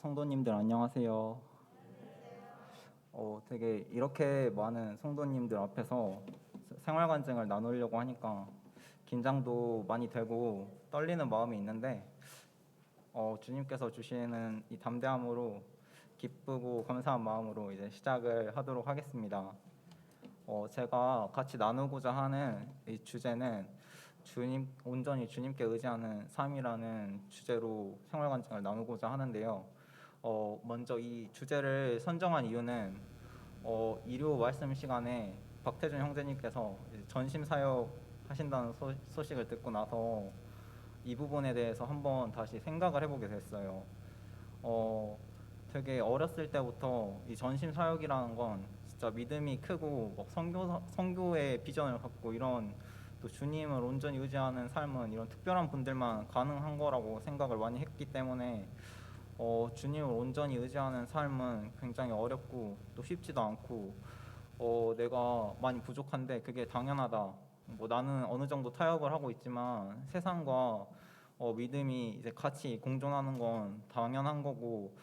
성도님들 안녕하세요. 되게 이렇게 많은 성도님들 앞에서 생활 간증을 나누려고 하니까 긴장도 많이 되고 떨리는 마음이 있는데 주님께서 주시는 이 담대함으로 기쁘고 감사한 마음으로 이제 시작을 하도록 하겠습니다. 제가 같이 나누고자 하는 이 주제는 온전히 주님께 의지하는 삶이라는 주제로 생활 간증을 나누고자 하는데요. 먼저 이 주제를 선정한 이유는 일요 말씀 시간에 박태준 형제님께서 전심 사역 하신다는 소식을 듣고 나서 이 부분에 대해서 한번 다시 생각을 해보게 됐어요. 어, 되게 어렸을 때부터 이 전심 사역이라는 건 진짜 믿음이 크고 막 선교의 비전을 갖고 이런 또 주님을 온전히 의지하는 삶은 이런 특별한 분들만 가능한 거라고 생각을 많이 했기 때문에 주님을 온전히 의지하는 삶은 굉장히 어렵고 또 쉽지도 않고 내가 많이 부족한데 그게 당연하다. 뭐 나는 어느 정도 타협을 하고 있지만 세상과 믿음이 이제 같이 공존하는 건 당연한 거고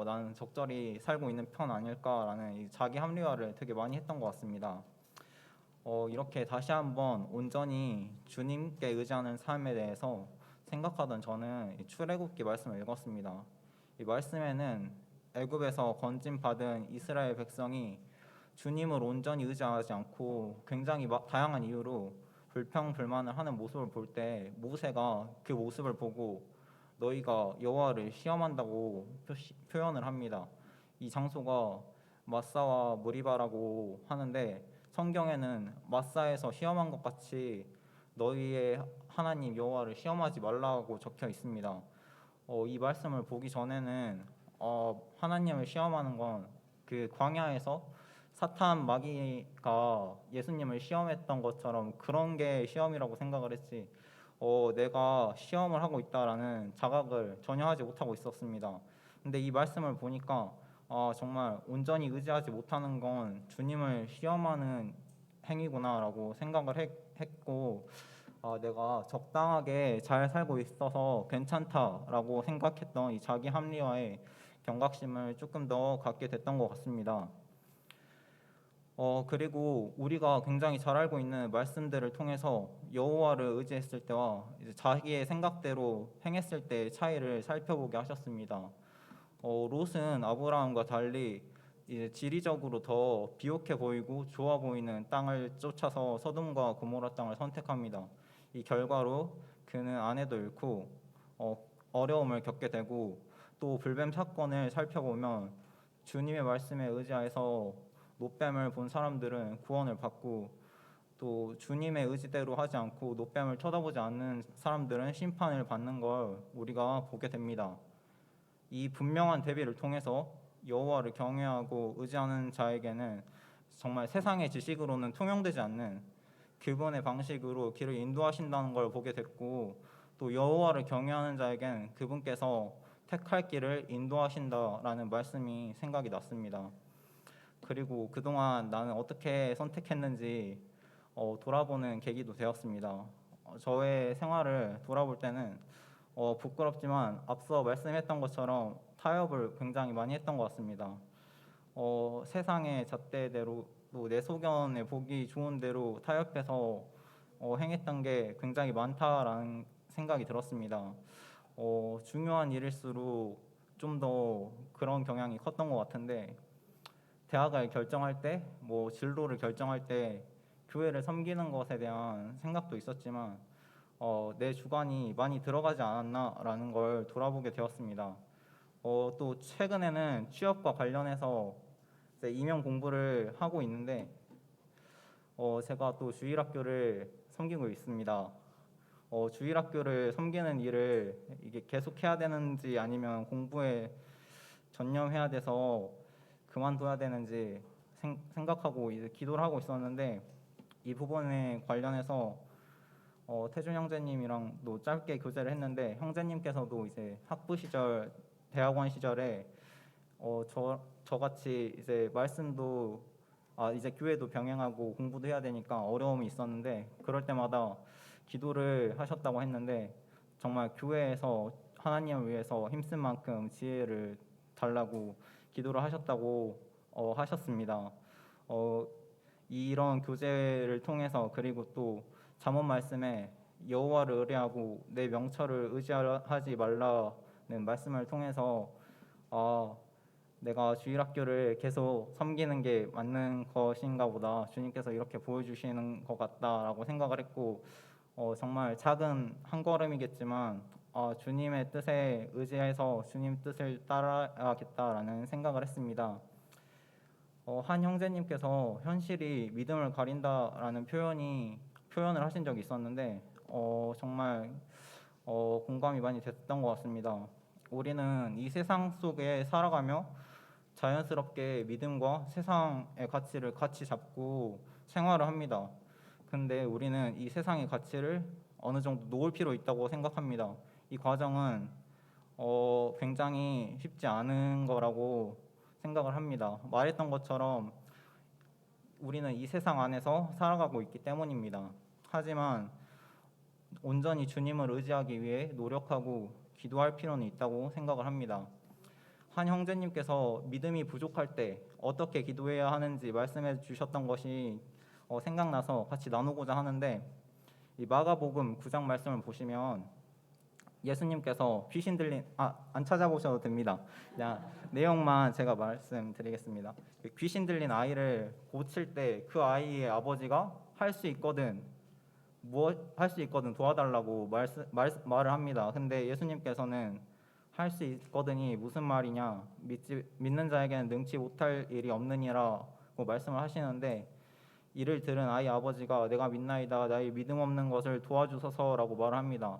나는 적절히 살고 있는 편 아닐까라는 이 자기 합리화를 되게 많이 했던 것 같습니다. 이렇게 다시 한번 온전히 주님께 의지하는 삶에 대해서 생각하던 저는 이 출애굽기 말씀을 읽었습니다. 이 말씀에는 애굽에서 건진 받은 이스라엘 백성이 주님을 온전히 의지하지 않고 굉장히 다양한 이유로 불평불만을 하는 모습을 볼 때 모세가 그 모습을 보고 너희가 여호와를 시험한다고 표현을 합니다. 이 장소가 마사와 무리바라고 하는데 성경에는 마사에서 시험한 것 같이 너희의 하나님 여호와를 시험하지 말라고 적혀 있습니다. 이 말씀을 보기 전에는 하나님을 시험하는 건 그 광야에서 사탄 마귀가 예수님을 시험했던 것처럼 그런 게 시험이라고 생각을 했지 내가 시험을 하고 있다라는 자각을 전혀 하지 못하고 있었습니다. 근데 이 말씀을 보니까 정말 온전히 의지하지 못하는 건 주님을 시험하는 행위구나라고 생각을 했고 내가 적당하게 잘 살고 있어서 괜찮다라고 생각했던 이 자기 합리화에 경각심을 조금 더 갖게 됐던 것 같습니다. 그리고 우리가 굉장히 잘 알고 있는 말씀들을 통해서 여호와를 의지했을 때와 이제 자기의 생각대로 행했을 때의 차이를 살펴보게 하셨습니다. 롯은 아브라함과 달리 이제 지리적으로 더 비옥해 보이고 좋아 보이는 땅을 쫓아서 소돔과 고모라 땅을 선택합니다. 이 결과로 그는 아내도 잃고 어려움을 겪게 되고 또 불뱀 사건을 살펴보면 주님의 말씀에 의지하여서 노뱀을 본 사람들은 구원을 받고 또 주님의 의지대로 하지 않고 노뱀을 쳐다보지 않는 사람들은 심판을 받는 걸 우리가 보게 됩니다. 이 분명한 대비를 통해서 여호와를 경외하고 의지하는 자에게는 정말 세상의 지식으로는 통용되지 않는 그분의 방식으로 길을 인도하신다는 걸 보게 됐고 또 여호와를 경외하는 자에게는 그분께서 택할 길을 인도하신다라는 말씀이 생각이 났습니다. 그리고 그동안 나는 어떻게 선택했는지 돌아보는 계기도 되었습니다. 저의 생활을 돌아볼 때는 부끄럽지만 앞서 말씀했던 것처럼 타협을 굉장히 많이 했던 것 같습니다. 세상의 잣대대로 또 내 소견에 보기 좋은 대로 타협해서 행했던 게 굉장히 많다라는 생각이 들었습니다. 중요한 일일수록 좀 더 그런 경향이 컸던 것 같은데 대학을 결정할 때, 뭐 진로를 결정할 때 교회를 섬기는 것에 대한 생각도 있었지만 내 주관이 많이 들어가지 않았나라는 걸 돌아보게 되었습니다. 또 최근에는 취업과 관련해서 이제 임용 공부를 하고 있는데 제가 또 주일학교를 섬기고 있습니다. 주일학교를 섬기는 일을 이게 계속 해야 되는지 아니면 공부에 전념해야 돼서 그만둬야 되는지 생각하고 이제 기도를 하고 있었는데 이 부분에 관련해서 태준 형제님이랑도 짧게 교제를 했는데 형제님께서도 이제 학부 시절 대학원 시절에 저같이 이제 말씀도 이제 교회도 병행하고 공부도 해야 되니까 어려움이 있었는데 그럴 때마다 기도를 하셨다고 했는데 정말 교회에서 하나님을 위해서 힘쓴 만큼 지혜를 달라고 기도를 하셨다고 하셨습니다. 어, 이런 교제를 통해서 그리고 또 잠언 말씀에 여호와를 의뢰하고 내 명철을 의지하지 말라는 말씀을 통해서 아, 내가 주일학교를 계속 섬기는 게 맞는 것인가 보다 주님께서 이렇게 보여주시는 것 같다라고 생각을 했고 정말 작은 한 걸음이겠지만 주님의 뜻에 의지해서 주님 뜻을 따라야겠다라는 생각을 했습니다. 한 형제님께서 현실이 믿음을 가린다라는 표현을 하신 적이 있었는데 정말 공감이 많이 됐던 것 같습니다. 우리는 이 세상 속에 살아가며 자연스럽게 믿음과 세상의 가치를 같이 잡고 생활을 합니다. 근데 우리는 이 세상의 가치를 어느 정도 놓을 필요 있다고 생각합니다. 이 과정은 굉장히 쉽지 않은 거라고 생각을 합니다. 말했던 것처럼 우리는 이 세상 안에서 살아가고 있기 때문입니다. 하지만 온전히 주님을 의지하기 위해 노력하고 기도할 필요는 있다고 생각을 합니다. 한 형제님께서 믿음이 부족할 때 어떻게 기도해야 하는지 말씀해 주셨던 것이 생각나서 같이 나누고자 하는데, 이 마가복음 9장 말씀을 보시면 예수님께서 귀신 들린 안 찾아보셔도 됩니다. 그냥 내용만 제가 말씀드리겠습니다. 귀신 들린 아이를 고칠 때 그 아이의 아버지가 할 수 있거든 도와달라고 말을 합니다. 근데 예수님께서는 할 수 있거든이 무슨 말이냐, 믿는 자에게는 능치 못할 일이 없느니라고 말씀을 하시는데, 이를 들은 아이 아버지가 내가 믿나이다 나의 믿음 없는 것을 도와주소서라고 말을 합니다.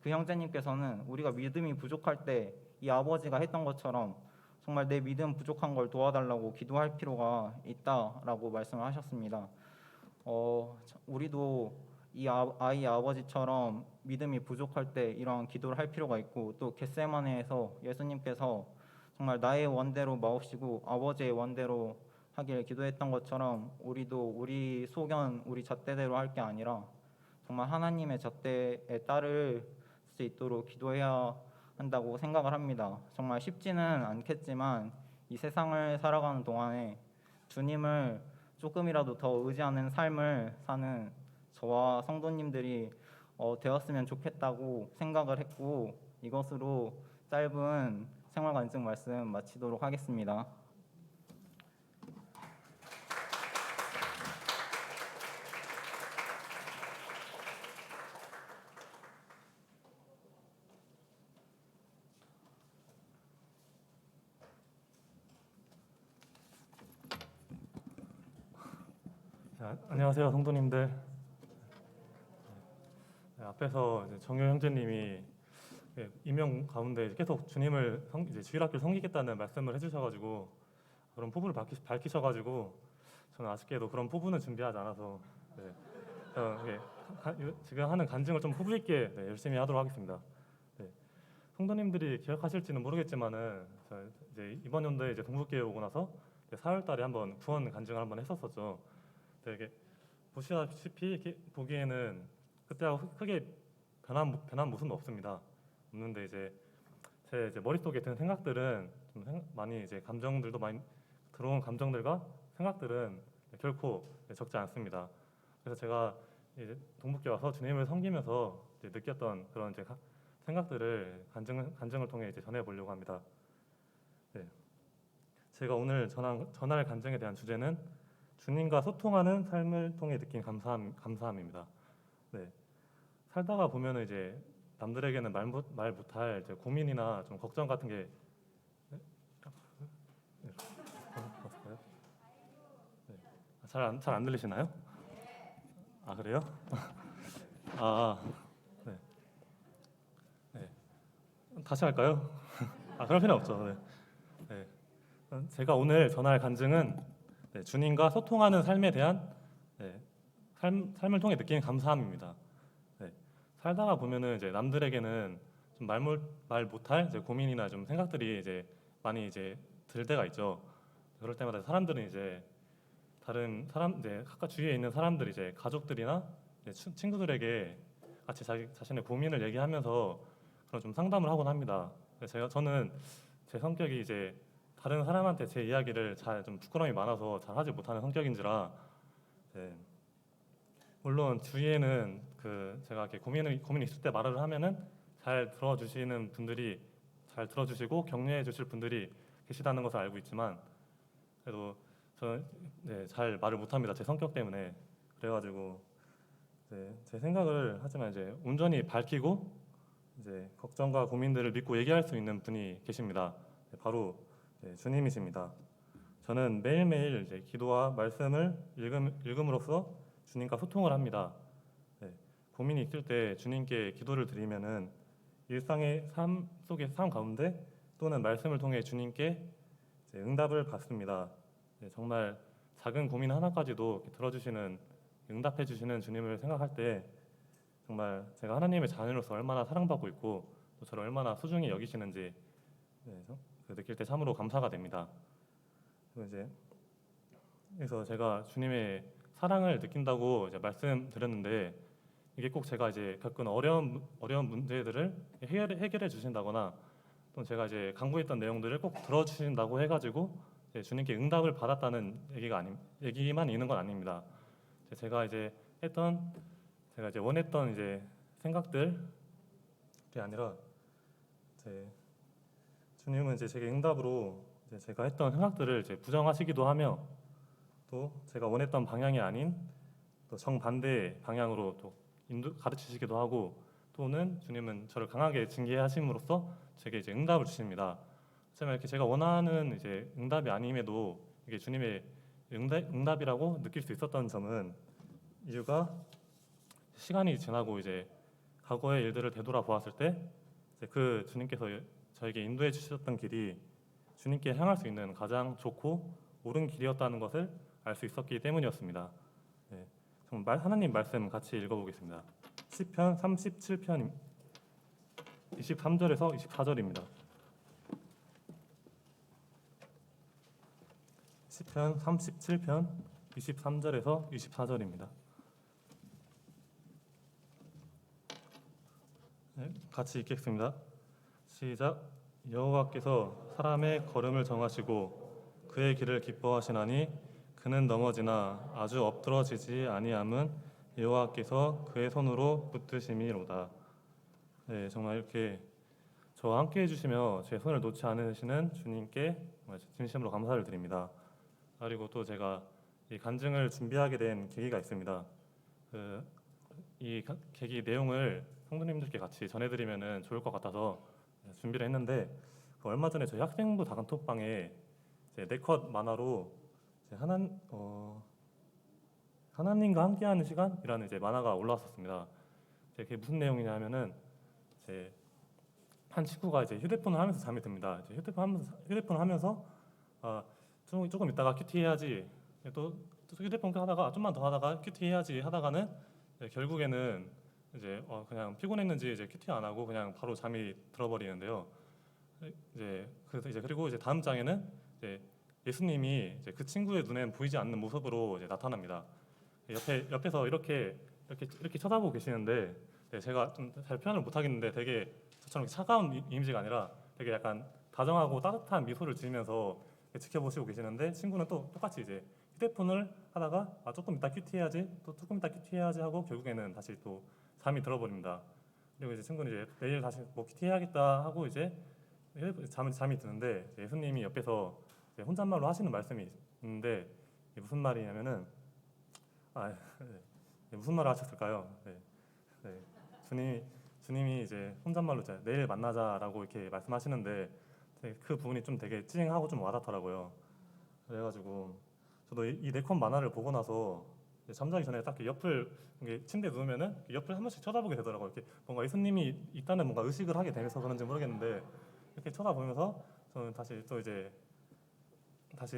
그 형제님께서는 우리가 믿음이 부족할 때 이 아버지가 했던 것처럼 정말 내 믿음 부족한 걸 도와달라고 기도할 필요가 있다라고 말씀을 하셨습니다. 우리도 이 아이 아버지처럼 믿음이 부족할 때 이러한 기도를 할 필요가 있고, 또 겟세마네에서 예수님께서 정말 나의 원대로 마옵시고 아버지의 원대로 하길 기도했던 것처럼 우리도 우리 소견, 우리 잣대대로 할 게 아니라 정말 하나님의 잣대에 따를 수 있도록 기도해야 한다고 생각을 합니다. 정말 쉽지는 않겠지만 이 세상을 살아가는 동안에 주님을 조금이라도 더 의지하는 삶을 사는 저와 성도님들이 되었으면 좋겠다고 생각을 했고, 이것으로 짧은 생활 간증 말씀 마치도록 하겠습니다. 안녕하세요, 성도님들. 앞에서 이제 정효 형제님이 임명 가운데 계속 주님을 이제 주일학교 섬기겠다는 말씀을 해주셔가지고 그런 포부를 밝히셔가지고 저는 아쉽게도 그런 포부는 준비하지 않아서 지금 하는 간증을 좀 포부 있게 열심히 하도록 하겠습니다. 성도님들이 기억하실지는 모르겠지만은 이제 이번 연도에 이제 동북교회 오고 나서 4월달에 한번 구원 간증을 한번 했었었죠. 이게 보시다시피 이렇게 보기에는 그때하고 크게 변한 모습은 없는데 이제 제 머릿속에 드는 생각들은 좀 많이 이제 감정들도 많이 들어온 감정들과 생각들은 결코 적지 않습니다. 그래서 제가 이제 동북교회 와서 주님을 섬기면서 이제 느꼈던 그런 이제 생각들을 간증을 통해 이제 전해보려고 합니다. 제가 오늘 전할 간증에 대한 주제는 주님과 소통하는 삶을 통해 느낀 감사함입니다. 살다가 보면은 이제 남들에게는 말 못할 이제 고민이나 좀 걱정 같은 게 잘 안 들리시나요? 아, 그래요? 네. 다시 할까요? 그럴 필요 없죠. 제가 오늘 전할 간증은 주님과 소통하는 삶에 대한 삶을 통해 느끼는 감사함입니다. 살다가 보면은 이제 남들에게는 좀 말 못할 이제 고민이나 좀 생각들이 이제 많이 이제 들 때가 있죠. 그럴 때마다 사람들은 이제 다른 사람 이제 각각 주위에 있는 사람들 이제 가족들이나 이제 친구들에게 같이 자신의 고민을 얘기하면서 그런 좀 상담을 하곤 합니다. 저는 제 성격이 이제 다른 사람한테 제 이야기를 잘 좀 부끄러움이 많아서 잘 하지 못하는 성격인지라 네, 물론 주위에는 그 제가 이렇게 고민 있을 때 말을 하면은 잘 들어주시는 분들이 잘 들어주시고 격려해 주실 분들이 계시다는 것을 알고 있지만 그래도 저는 네, 잘 말을 못합니다. 제 성격 때문에. 그래가지고 네, 제 생각을 하지만 이제 온전히 밝히고 이제 걱정과 고민들을 믿고 얘기할 수 있는 분이 계십니다. 네, 바로 네, 주님이십니다. 저는 매일매일 이제 기도와 말씀을 읽음으로써 주님과 소통을 합니다. 네, 고민이 있을 때 주님께 기도를 드리면은 일상의 삶 속의 삶 가운데 또는 말씀을 통해 주님께 이제 응답을 받습니다. 네, 정말 작은 고민 하나까지도 이렇게 들어주시는 응답해 주시는 주님을 생각할 때 정말 제가 하나님의 자녀로서 얼마나 사랑받고 있고 또 저를 얼마나 소중히 여기시는지 네, 느낄 때 참으로 감사가 됩니다. 그래서 제가 주님의 사랑을 느낀다고 이제 말씀드렸는데 이게 꼭 제가 이제 겪은 어려운 문제들을 해결해 주신다거나 또 제가 이제 강구했던 내용들을 꼭 들어주신다고 해가지고 이제 주님께 응답을 받았다는 얘기만 있는 건 아닙니다. 제가 이제 원했던 이제 생각들이 아니라 이제 주님은 이제 제게 응답으로 이제 제가 했던 생각들을 이제 부정하시기도 하며 또 제가 원했던 방향이 아닌 또 정반대 방향으로 또 가르치시기도 하고 또는 주님은 저를 강하게 징계하심으로써 제게 이제 응답을 주십니다. 하지만 이렇게 제가 원하는 이제 응답이 아님에도 이게 주님의 응답이라고 느낄 수 있었던 점은 이유가 시간이 지나고 이제 과거의 일들을 되돌아보았을 때 이제 그 주님께서 저에게 인도해 주셨던 길이 주님께 향할 수 있는 가장 좋고 옳은 길이었다는 것을 알 수 있었기 때문이었습니다. 네, 하나님 말씀 같이 읽어보겠습니다. 시편 37편 23절에서 24절입니다. 시편 37편 23절에서 24절입니다. 네, 같이 읽겠습니다. 시작. 여호와께서 사람의 걸음을 정하시고 그의 길을 기뻐하시나니 그는 넘어지나 아주 엎드러지지 아니함은 여호와께서 그의 손으로 붙드심이로다. 네, 정말 이렇게 저와 함께 해주시며 제 손을 놓지 않으시는 주님께 진심으로 감사를 드립니다. 그리고 또 제가 이 간증을 준비하게 된 계기가 있습니다. 이 계기 내용을 성도님들께 같이 전해드리면 좋을 것 같아서 준비를 했는데 얼마 전에 저희 학생부 단톡방에 네컷 만화로 하나님과 함께하는 시간이라는 이제 만화가 올라왔었습니다. 그게 무슨 내용이냐면은 한 친구가 이제 휴대폰을 하면서 잠이 듭니다. 이제 휴대폰을 하면서 조금 있다가 큐티 해야지 또 휴대폰 하다가 좀만 더 하다가 큐티 해야지 하다가는 결국에는 이제 그냥 피곤했는지 이제 큐티 안 하고 그냥 바로 잠이 들어버리는데요. 그리고 이제 다음 장에는 이제 예수님이 이제 그 친구의 눈엔 보이지 않는 모습으로 이제 나타납니다. 옆에서 이렇게 쳐다보고 계시는데 제가 좀 잘 표현을 못 하겠는데 되게 저처럼 차가운 이미지가 아니라 되게 약간 다정하고 따뜻한 미소를 지으면서 지켜보시고 계시는데 친구는 또 똑같이 이제 휴대폰을 하다가 조금 이따 큐티 해야지 또 조금 이따 큐티 해야지 하고 결국에는 다시 또 잠이 들어버립니다. 그리고 이제 친구는 이제 내일 다시 뭐 큐티 해야겠다 하고 이제 잠이 드는데 예수님이 옆에서 혼잣말로 하시는 말씀이 있는데 이게 무슨 말이냐면은 무슨 말을 하셨을까요? 주님이 이제 혼잣말로 내일 만나자라고 이렇게 말씀하시는데 그 부분이 좀 되게 찡하고 좀 와닿더라고요. 그래가지고 저도 이 네컷 만화를 보고 나서 잠자기 전에 딱 옆을 침대에 누우면은 옆을 한 번씩 쳐다보게 되더라고요. 이렇게 뭔가 예수님이 있다는 뭔가 의식을 하게 돼서 그런지 모르겠는데 이렇게 쳐다보면서 저는 다시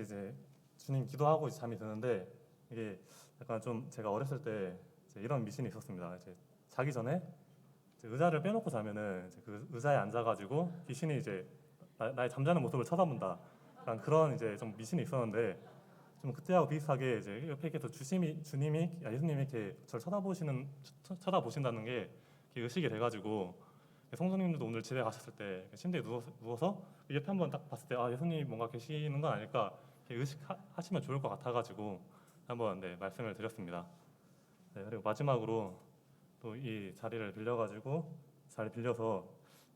이제 주님 기도하고 이제 잠이 드는데 이게 약간 좀 제가 어렸을 때 이런 미신이 있었습니다. 이제 자기 전에 이제 의자를 빼놓고 자면은 이제 그 의자에 앉아가지고 귀신이 이제 나의 잠자는 모습을 쳐다본다. 약간 그런 이제 좀 미신이 있었는데 좀 그때하고 비슷하게 이제 옆에 계속 예수님이 이렇게 저를 쳐다보신다는 게 의식이 돼가지고 성도님들도 오늘 집에 가셨을 때 침대에 누워서 옆에 한번 딱 봤을 때 예수님 뭔가 계시는 건 아닐까 이렇게 의식하시면 좋을 것 같아가지고 한번 말씀을 드렸습니다. 그리고 마지막으로 또 이 자리를 빌려서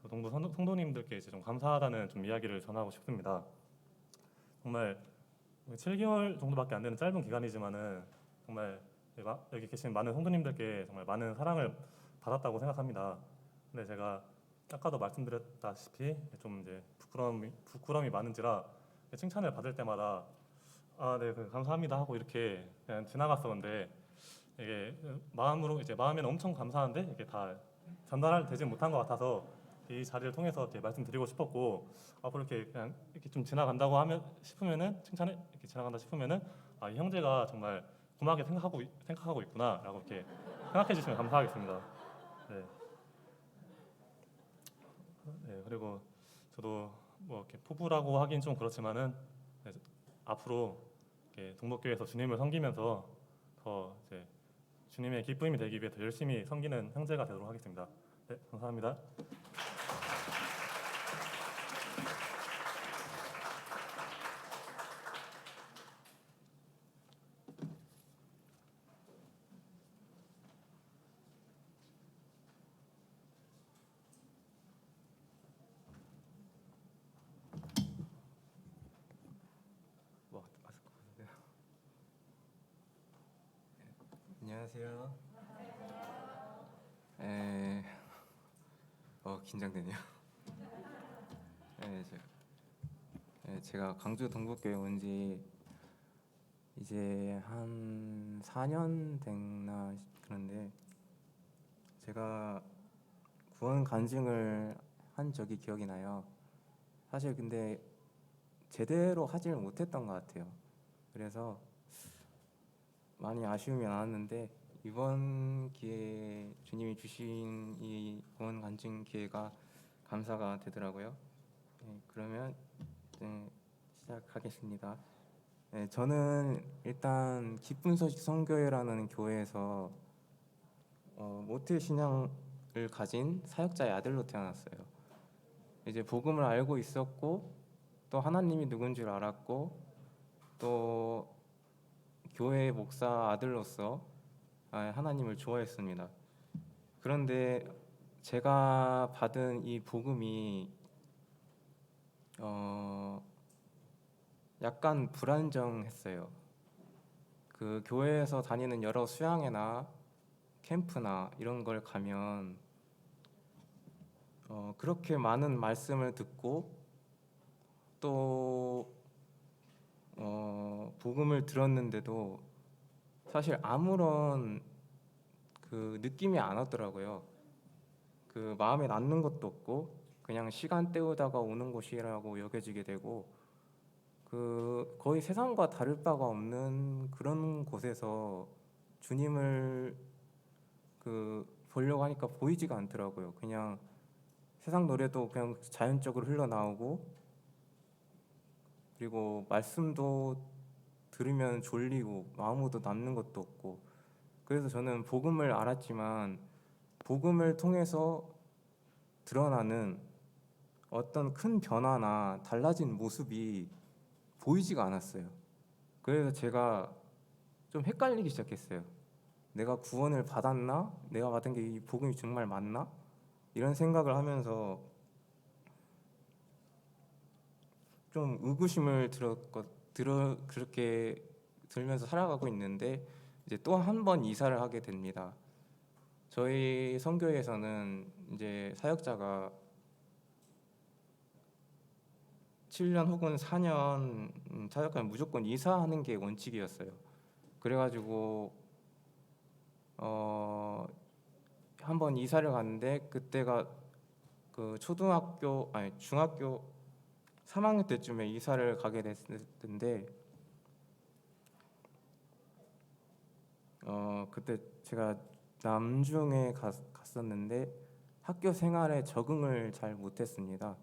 또 동부 성도님들께 이제 좀 감사하다는 좀 이야기를 전하고 싶습니다. 정말 7개월 정도밖에 안 되는 짧은 기간이지만은 정말 여기 계신 많은 성도님들께 정말 많은 사랑을 받았다고 생각합니다. 근데 제가 아까도 말씀드렸다시피 좀 이제 부끄러움이 많은지라 칭찬을 받을 때마다 감사합니다 하고 이렇게 그냥 지나갔었는데 이게 마음에는 엄청 감사한데 이게 다 전달되지 못한 것 같아서 이 자리를 통해서 이렇게 말씀드리고 싶었고 앞으로 이렇게 그냥 이렇게 좀 지나간다고 하면 싶으면은 칭찬을 이렇게 지나간다 싶으면은 이 형제가 정말 고마하게 생각하고 있구나라고 이렇게 생각해 주시면 감사하겠습니다. 네. 그리고 저도 뭐 이렇게 포부라고 하긴 좀 그렇지만은 앞으로 이렇게 동목교회에서 주님을 섬기면서 더 이제 주님의 기쁨이 되기 위해 더 열심히 섬기는 형제가 되도록 하겠습니다. 네, 감사합니다. 마스크 벗으세요. 안녕하세요. 에, 긴장되네요. 제가 광주 동북교회 온 지 이제 한 4년 됐나 그런데 제가 구원 간증을 한 적이 기억이 나요. 사실 근데 제대로 하지를 못했던 것 같아요. 그래서 많이 아쉬움이 많았는데 이번 기회에 주님이 주신 이 구원 간증 기회가 감사가 되더라고요. 그러면 시작하겠습니다. 저는 일단 기쁜 소식 선교회라는 교회에서 모태 신앙을 가진 사역자의 아들로 태어났어요. 이제 복음을 알고 있었고 또 하나님이 누군 줄 알았고 또 교회 목사 아들로서 하나님을 좋아했습니다. 그런데 제가 받은 이 복음이 약간 불안정했어요. 그 교회에서 다니는 여러 수양회나 캠프나 이런 걸 가면 그렇게 많은 말씀을 듣고 또 복음을 들었는데도 사실 아무런 그 느낌이 안 왔더라고요. 그 마음에 남는 것도 없고 그냥 시간 때우다가 오는 곳이라고 여겨지게 되고 그 거의 세상과 다를 바가 없는 그런 곳에서 주님을 그 보려고 하니까 보이지가 않더라고요. 그냥 세상 노래도 그냥 자연적으로 흘러나오고 그리고 말씀도 들으면 졸리고 아무도 남는 것도 없고 그래서 저는 복음을 알았지만 복음을 통해서 드러나는 어떤 큰 변화나 달라진 모습이 보이지가 않았어요. 그래서 제가 좀 헷갈리기 시작했어요. 내가 구원을 받았나? 내가 받은 게 이 복음이 정말 맞나? 이런 생각을 하면서 좀 의구심을 그렇게 들면서 살아가고 있는데 이제 또 한 번 이사를 하게 됩니다. 저희 선교회에서는 이제 사역자가 7년 혹은 4년 사역하면 무조건 이사하는 게 원칙이었어요. 그래가지고 한 번 이사를 갔는데 그때가 그 중학교 3학년 때쯤에 이사를 가게 됐을 텐데 그때 제가 남중에 갔었는데 학교 생활에 적응을 잘 못했습니다.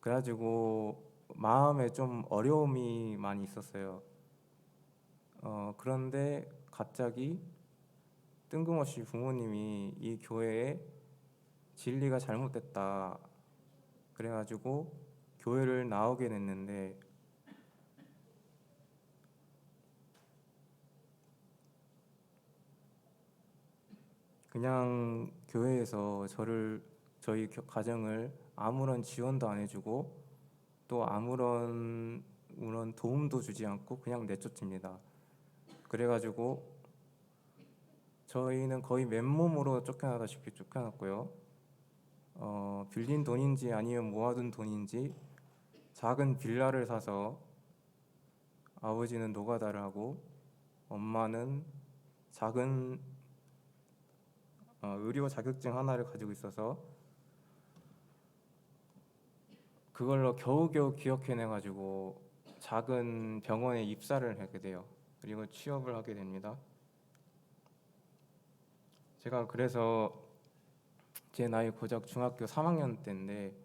그래가지고 마음에 좀 어려움이 많이 있었어요. 그런데 갑자기 뜬금없이 부모님이 이 교회에 진리가 잘못됐다. 그래가지고 교회를 나오게 됐는데 그냥 교회에서 저희 가정을 아무런 지원도 안 해주고 또 아무런 도움도 주지 않고 그냥 내쫓습니다. 그래가지고 저희는 거의 맨몸으로 쫓겨나다시피 쫓겨났고요. 빌린 돈인지 아니면 모아둔 돈인지 작은 빌라를 사서 아버지는 노가다를 하고 엄마는 작은 의료 자격증 하나를 가지고 있어서 그걸로 겨우겨우 기억해내가지고 작은 병원에 입사를 하게 돼요. 그리고 취업을 하게 됩니다. 제가 그래서 제 나이 고작 중학교 3학년 때인데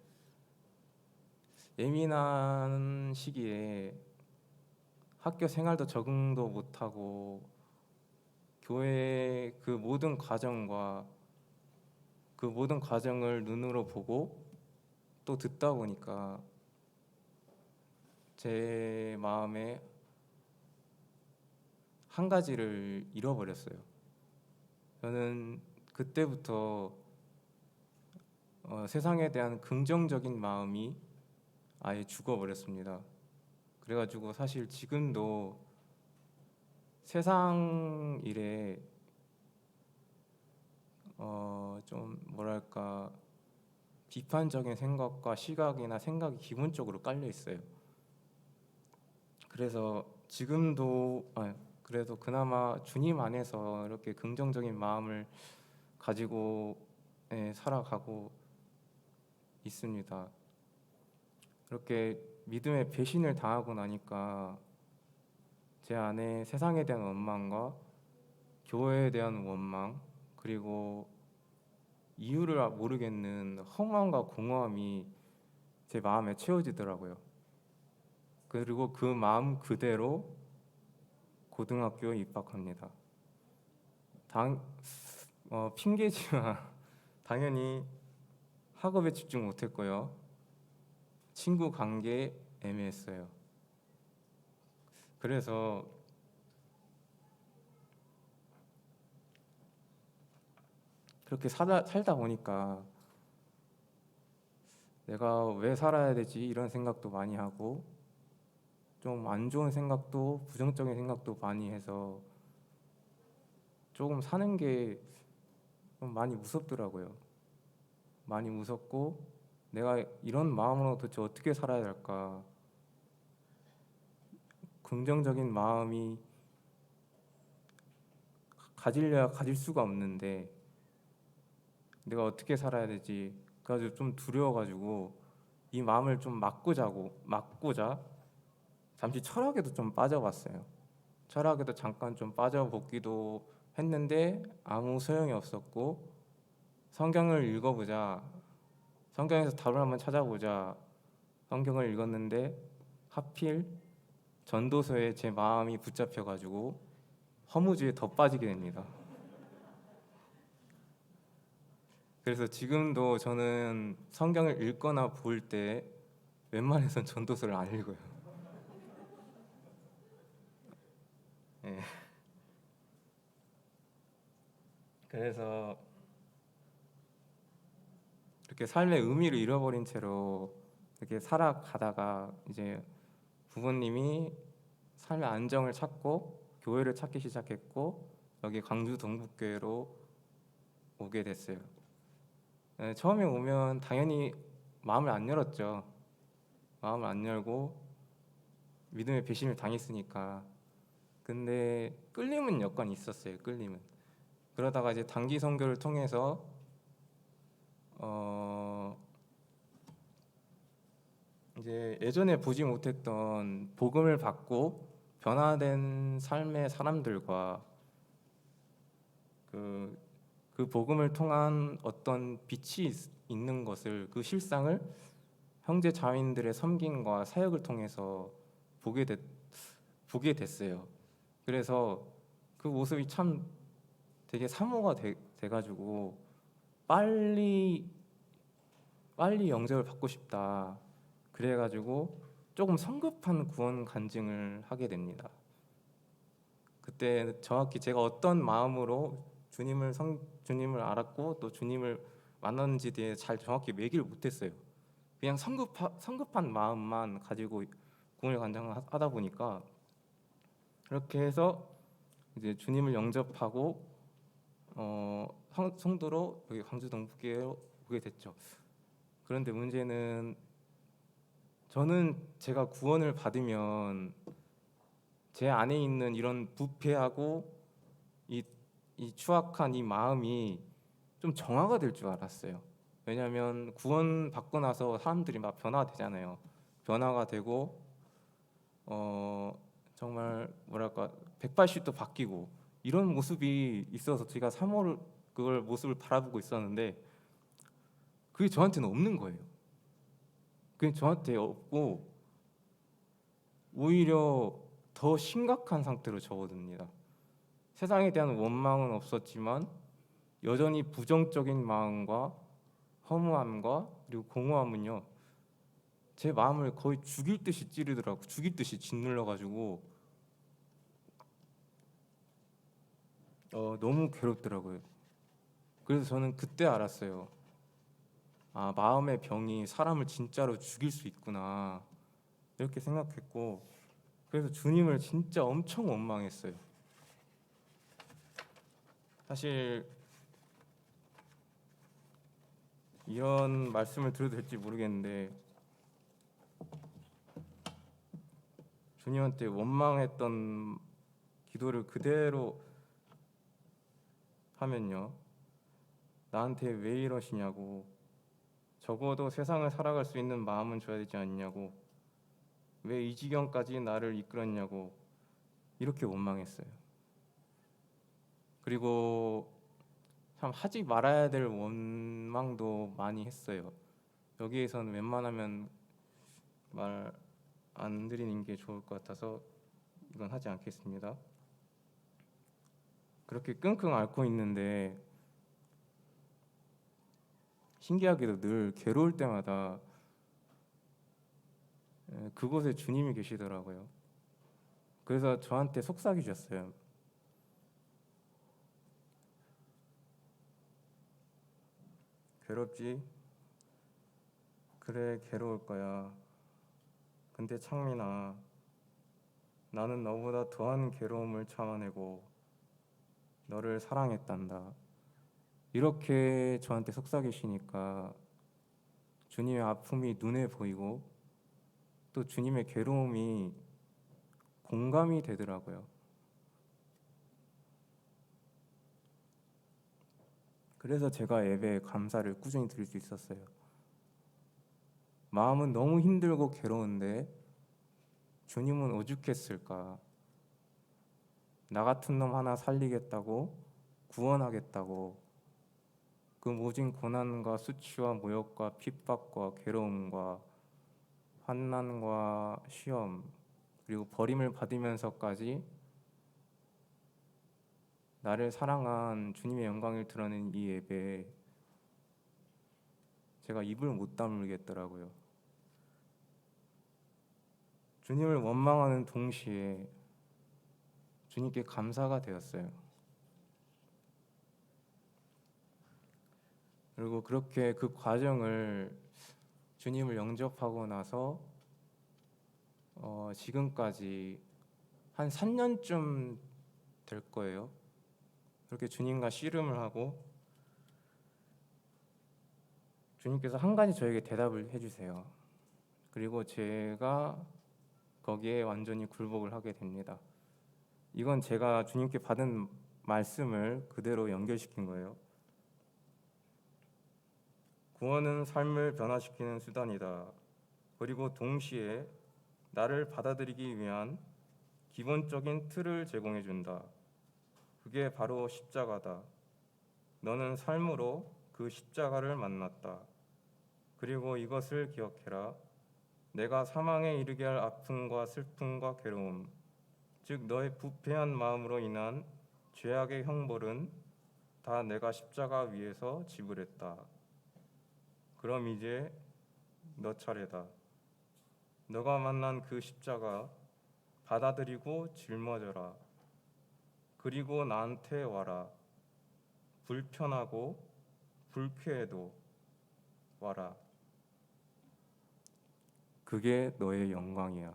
예민한 시기에 학교 생활도 적응도 못하고 교회의 그 모든 과정과 그 모든 과정을 눈으로 보고 또 듣다 보니까 제 마음에 한 가지를 잃어버렸어요. 저는 그때부터 세상에 대한 긍정적인 마음이 아예 죽어버렸습니다. 그래가지고 사실 지금도 세상 일에 좀 뭐랄까 비판적인 생각과 시각이나 생각이 기본적으로 깔려 있어요. 그래서 지금도 그래도 그나마 주님 안에서 이렇게 긍정적인 마음을 가지고 살아가고 있습니다. 이렇게 믿음의 배신을 당하고 나니까 제 안에 세상에 대한 원망과 교회에 대한 원망 그리고 이유를 모르겠는 허무함과 공허함이 제 마음에 채워지더라고요. 그리고 그 마음 그대로 고등학교에 입학합니다. 핑계지만 당연히 학업에 집중 못했고요. 친구 관계에 애매했어요. 그래서 그렇게 살다 보니까 내가 왜 살아야 되지 이런 생각도 많이 하고 좀 안 좋은 생각도 부정적인 생각도 많이 해서 조금 사는 게 좀 많이 무섭더라고요. 많이 무섭고 내가 이런 마음으로 도대체 어떻게 살아야 될까? 긍정적인 마음이 가지려야 가질 수가 없는데 내가 어떻게 살아야 되지? 그래가지고 좀 두려워가지고 이 마음을 좀 막고자 잠시 철학에도 좀 빠져봤어요. 철학에도 잠깐 좀 빠져보기도 했는데 아무 소용이 없었고 성경을 읽어보자. 성경에서 답을 한번 찾아보자. 성경을 읽었는데 하필 전도서에 제 마음이 붙잡혀가지고 허무주의에 더 빠지게 됩니다. 그래서 지금도 저는 성경을 읽거나 볼 때 웬만해선 전도서를 안 읽어요. 네. 그래서 이렇게 삶의 의미를 잃어버린 채로 이렇게 살아가다가 이제 부모님이 삶의 안정을 찾고 교회를 찾기 시작했고 여기 광주 동북교회로 오게 됐어요. 처음에 오면 당연히 마음을 안 열었죠. 마음을 안 열고 믿음의 배신을 당했으니까. 근데 끌림은 여건 있었어요. 끌림은. 그러다가 이제 단기 선교를 통해서 이제 예전에 보지 못했던 복음을 받고 변화된 삶의 사람들과 그 복음을 통한 어떤 빛이 있는 것을 그 실상을 형제 자매들의 섬김과 사역을 통해서 보게 됐어요. 그래서 그 모습이 참 되게 사모가 돼가지고 빨리 빨리 영접을 받고 싶다. 그래가지고 조금 성급한 구원 간증을 하게 됩니다. 그때 정확히 제가 어떤 마음으로 주님을 알았고 또 주님을 만났는지 대해 잘 정확히 매기를 못했어요. 그냥 성급한 마음만 가지고 구원을 간증하다 보니까 그렇게 해서 이제 주님을 영접하고 성도로 여기 광주 동북교회로 오게 됐죠. 그런데 문제는 저는 제가 구원을 받으면 제 안에 있는 이런 부패하고 이 추악한 이 마음이 좀 정화가 될 줄 알았어요. 왜냐하면 구원 받고 나서 사람들이 막 변화되잖아요. 변화가 되고 정말 뭐랄까 180도 바뀌고 이런 모습이 있어서 제가 3월 그걸 모습을 바라보고 있었는데 그게 저한테는 없는 거예요. 그게 저한테 없고 오히려 더 심각한 상태로 접어듭니다. 세상에 대한 원망은 없었지만 여전히 부정적인 마음과 허무함과 그리고 공허함은요 제 마음을 거의 죽일 듯이 찌르더라고. 죽일 듯이 짓눌러가지고 너무 괴롭더라고요. 그래서 저는 그때 알았어요. 아, 마음의 병이 사람을 진짜로 죽일 수 있구나 이렇게 생각했고, 그래서 주님을 진짜 엄청 원망했어요. 사실 이런 말씀을 드려도 될지 모르겠는데 주님한테 원망했던 기도를 그대로 하면요 나한테 왜 이러시냐고, 적어도 세상을 살아갈 수 있는 마음은 줘야 되지 않냐고, 왜 이 지경까지 나를 이끌었냐고 이렇게 원망했어요. 그리고 참 하지 말아야 될 원망도 많이 했어요. 여기에서는 웬만하면 말 안 드리는 게 좋을 것 같아서 이건 하지 않겠습니다. 그렇게 끙끙 앓고 있는데 신기하게도 늘 괴로울 때마다 그곳에 주님이 계시더라고요. 그래서 저한테 속삭이셨어요. 괴롭지? 그래, 괴로울 거야. 근데 창민아, 나는 너보다 더한 괴로움을 참아내고 너를 사랑했단다. 이렇게 저한테 속삭이시니까 주님의 아픔이 눈에 보이고 또 주님의 괴로움이 공감이 되더라고요. 그래서 제가 예배에 감사를 꾸준히 드릴 수 있었어요. 마음은 너무 힘들고 괴로운데 주님은 오죽했을까? 나 같은 놈 하나 살리겠다고, 구원하겠다고 그 모진 고난과 수치와 모욕과 핍박과 괴로움과 환난과 시험 그리고 버림을 받으면서까지 나를 사랑한 주님의 영광을 드러낸 이 예배에 제가 입을 못 다물겠더라고요. 주님을 원망하는 동시에 주님께 감사가 되었어요. 그리고 그렇게 그 과정을 주님을 영접하고 나서 지금까지 한 3년쯤 될 거예요. 그렇게 주님과 씨름을 하고 주님께서 한 가지 저에게 대답을 해주세요. 그리고 제가 거기에 완전히 굴복을 하게 됩니다. 이건 제가 주님께 받은 말씀을 그대로 연결시킨 거예요. 구원은 삶을 변화시키는 수단이다. 그리고 동시에 나를 받아들이기 위한 기본적인 틀을 제공해 준다. 그게 바로 십자가다. 너는 삶으로 그 십자가를 만났다. 그리고 이것을 기억해라. 내가 사망에 이르게 할 아픔과 슬픔과 괴로움, 즉 너의 부패한 마음으로 인한 죄악의 형벌은 다 내가 십자가 위에서 지불했다. 그럼 이제 너 차례다. 너가 만난 그 십자가 받아들이고 짊어져라. 그리고 나한테 와라. 불편하고 불쾌해도 와라. 그게 너의 영광이야.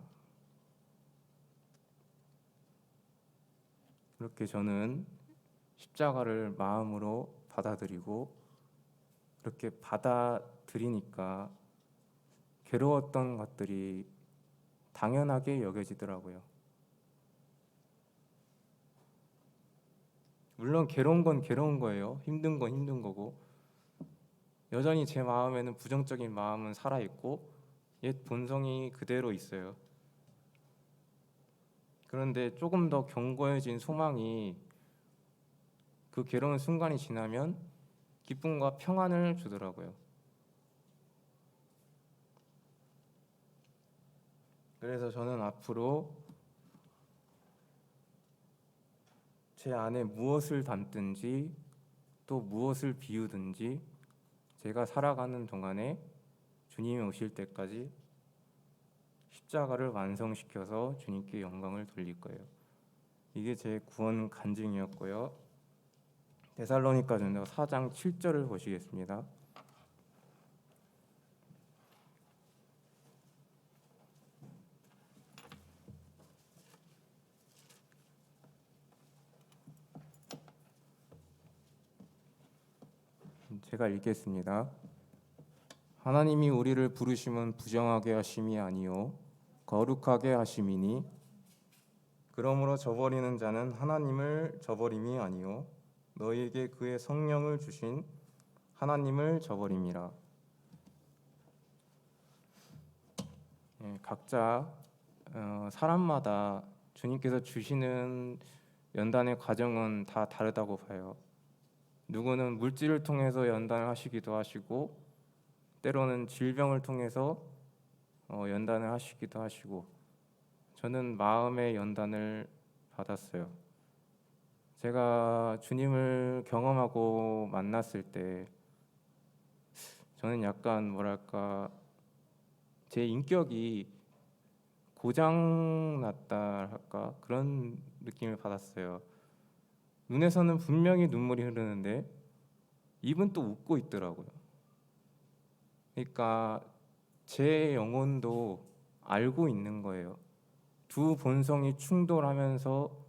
그렇게 저는 십자가를 마음으로 받아들이고 그렇게 받아들이니까 괴로웠던 것들이 당연하게 여겨지더라고요. 물론 괴로운 건 괴로운 거예요. 힘든 건 힘든 거고 여전히 제 마음에는 부정적인 마음은 살아있고 옛 본성이 그대로 있어요. 그런데 조금 더 견고해진 소망이 그 괴로운 순간이 지나면 기쁨과 평안을 주더라고요. 그래서 저는 앞으로 제 안에 무엇을 담든지 또 무엇을 비우든지 제가 살아가는 동안에 주님이 오실 때까지 십자가를 완성시켜서 주님께 영광을 돌릴 거예요. 이게 제 구원 간증이었고요. 데살로니가전서 4장 7절을 보시겠습니다. 제가 읽겠습니다. 하나님이 우리를 부르심은 부정하게 하심이 아니요 거룩하게 하심이니 그러므로 저버리는 자는 하나님을 저버림이 아니요 너희에게 그의 성령을 주신 하나님을 저버림이라. 각자 사람마다 주님께서 주시는 연단의 과정은 다 다르다고 봐요. 누구는 물질을 통해서 연단을 하시기도 하시고 때로는 질병을 통해서 연단을 하시기도 하시고 저는 마음의 연단을 받았어요. 제가 주님을 경험하고 만났을 때 저는 약간 뭐랄까 제 인격이 고장났다 할까 그런 느낌을 받았어요. 눈에서는 분명히 눈물이 흐르는데 입은 또 웃고 있더라고요. 그러니까 제 영혼도 알고 있는 거예요. 두 본성이 충돌하면서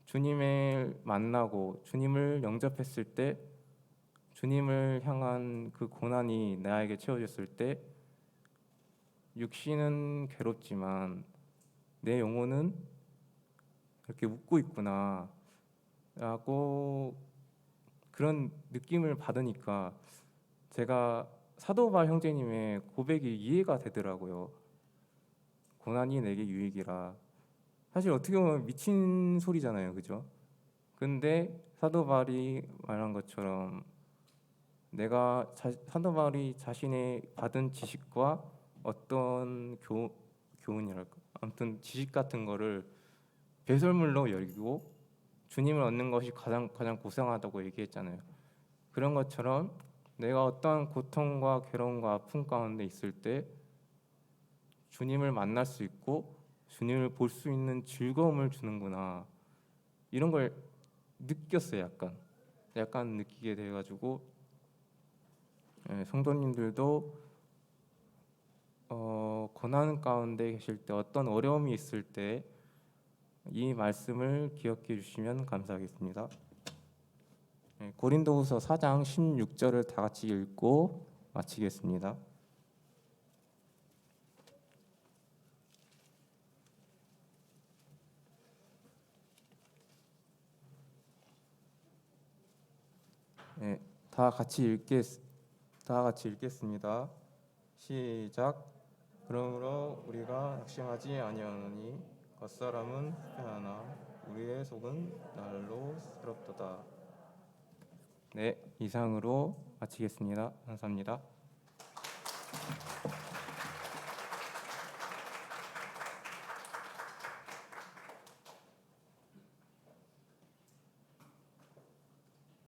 주님을 만나고 주님을 영접했을 때 주님을 향한 그 고난이 나에게 채워졌을 때 육신은 괴롭지만 내 영혼은 이렇게 웃고 있구나 라고 그런 느낌을 받으니까 제가 사도바울 형제님의 고백이 이해가 되더라고요. 고난이 내게 유익이라. 사실 어떻게 보면 미친 소리잖아요, 그죠? 근데 사도 바울이 말한 것처럼 사도 바울이 자신의 받은 지식과 어떤 교훈이랄까, 아무튼 지식 같은 거를 배설물로 여기고 주님을 얻는 것이 가장 고상하다고 얘기했잖아요. 그런 것처럼 내가 어떠한 고통과 괴로움과 아픔 가운데 있을 때 주님을 만날 수 있고 주님을 볼 수 있는 즐거움을 주는구나 이런 걸 느꼈어요. 약간 느끼게 돼가지고 성도님들도 고난 가운데 계실 때 어떤 어려움이 있을 때 이 말씀을 기억해 주시면 감사하겠습니다. 고린도후서 4장 16절을 다 같이 읽고 마치겠습니다. 다 같이 읽겠습니다. 시작. 그러므로 우리가 낙심하지 아니하노니 겉사람은 패하나 우리의 속은 날로 새롭도다. 네, 이상으로 마치겠습니다. 감사합니다.